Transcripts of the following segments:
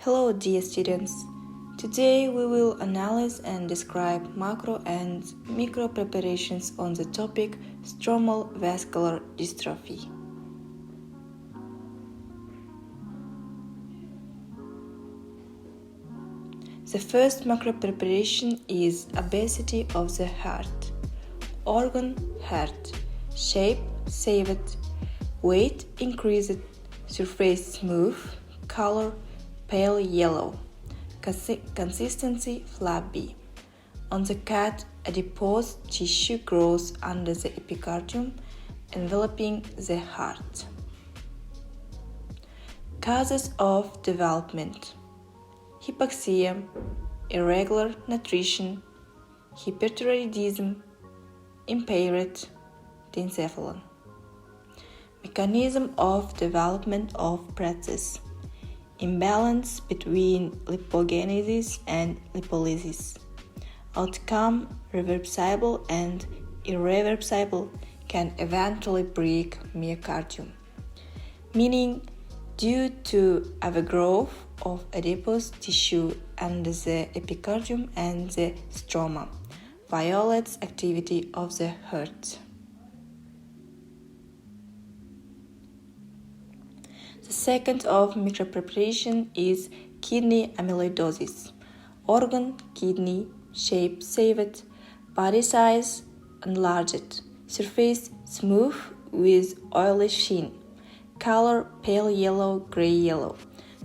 Hello dear students, today we will analyze and describe macro and micro preparations on the topic stromal vascular dystrophy. The first macro preparation is obesity of the heart. Organ heart, shape saved, weight increased, surface smooth, color pale yellow, consistency flabby. On the cat, adipose tissue grows under the epicardium, enveloping the heart. Causes of development: hypoxia, irregular nutrition, hyperthyroidism, impaired, diencephalon. Mechanism of development of process: imbalance between lipogenesis and lipolysis. Outcome: reversible and irreversible, can eventually break myocardium. Meaning, due to overgrowth of adipose tissue under the epicardium and the stroma, violates activity of the heart. The second of Macropreparation is kidney amyloidosis. Organ kidney, shape saved, body size enlarged, surface smooth with oily sheen, color pale yellow, gray yellow,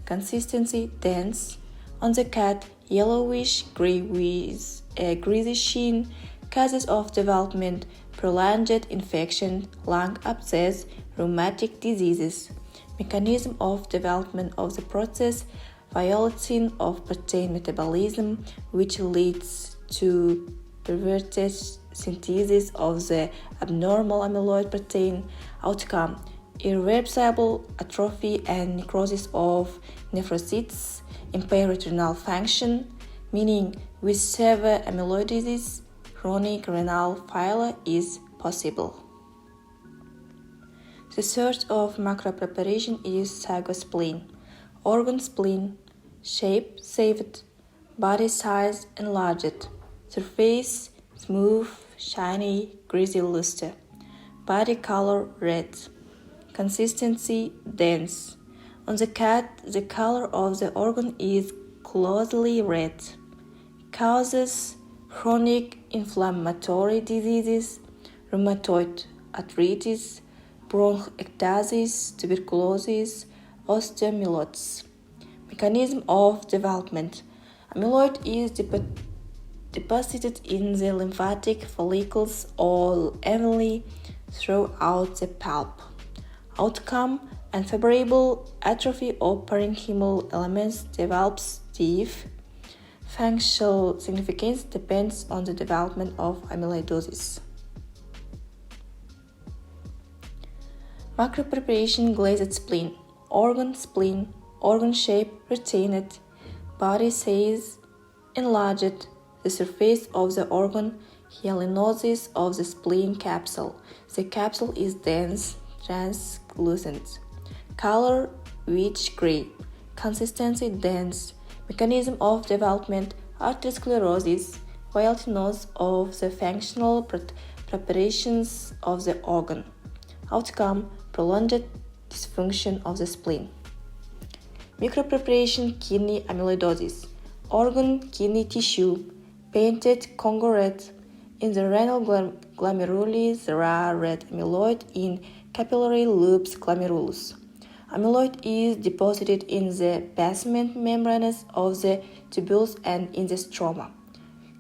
consistency dense. On the cat, yellowish-gray with a greasy sheen. Causes of development: prolonged infection, lung abscess, rheumatic diseases. Mechanism of development of the process: violates of protein metabolism, which leads to perverted synthesis of the abnormal amyloid protein. Outcome: irreversible atrophy and necrosis of nephrocytes, impaired renal function. Meaning, with severe amyloidosis, chronic renal failure is possible. The third of Macropreparation is Sago spleen. Organ spleen, shape saved, body size enlarged, surface smooth, shiny, greasy luster, body color red, consistency dense. On the cat, the color of the organ is closely red. Causes: chronic inflammatory diseases, rheumatoid arthritis, bronchiectasis, tuberculosis, osteomyelitis. Mechanism of development: amyloid is deposited in the lymphatic follicles or evenly throughout the pulp. Outcome: unfavorable atrophy of parenchymal elements develops stiff. Functional significance depends on the development of amyloidosis. Macropreparation glazed spleen. Organ spleen, organ shape retained, body size enlarged, the surface of the organ hyalinosis of the spleen capsule. The capsule is dense, translucent. Color yellowish-gray. Consistency dense. Mechanism of development: arteriosclerosis, violates of the functional preparations of the organ. Outcome: prolonged dysfunction of the spleen. Macropreparation kidney amyloidosis. Organ kidney tissue, painted Congo red. In the renal glomeruli there are red amyloid in capillary lobes glomerulus. Amyloid is deposited in the basement membranes of the tubules and in the stroma.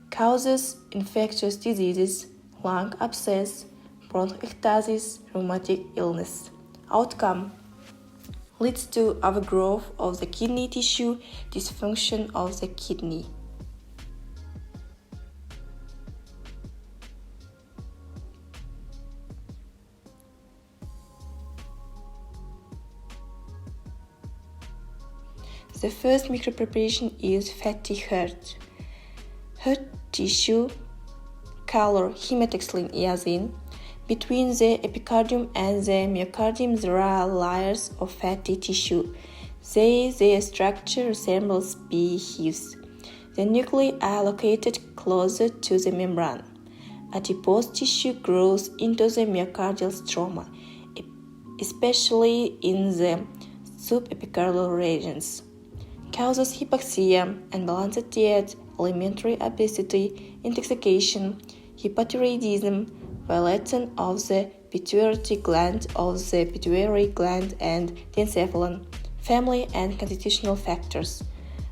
Causes: infectious diseases, lung abscess, bronchiectasis, rheumatic illness. Outcome: leads to overgrowth of the kidney tissue, dysfunction of the kidney. The first Macropreparation is fatty heart. Heart tissue, color hematexylin eosin. Between the epicardium and the myocardium there are layers of fatty tissue. Their structure resembles beehives. The nuclei are located closer to the membrane. Adipose tissue grows into the myocardial stroma, especially in the subepicardial regions. Causes hypoxia, unbalanced diet, elementary obesity, intoxication, hyperthyroidism, violates of the pituitary gland, and diencephalon. Family and constitutional factors.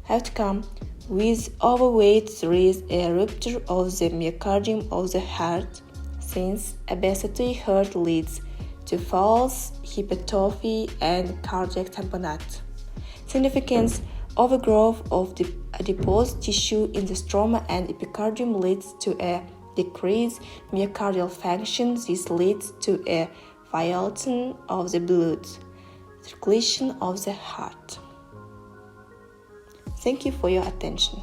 Outcome: with overweight, there is a rupture of the myocardium of the heart. Since obesity heart leads to false hypertrophy and cardiac tamponade. Significance: overgrowth of the adipose tissue in the stroma and epicardium leads to a decreased myocardial function. This leads to a violates of the blood circulation of the heart. Thank you for your attention.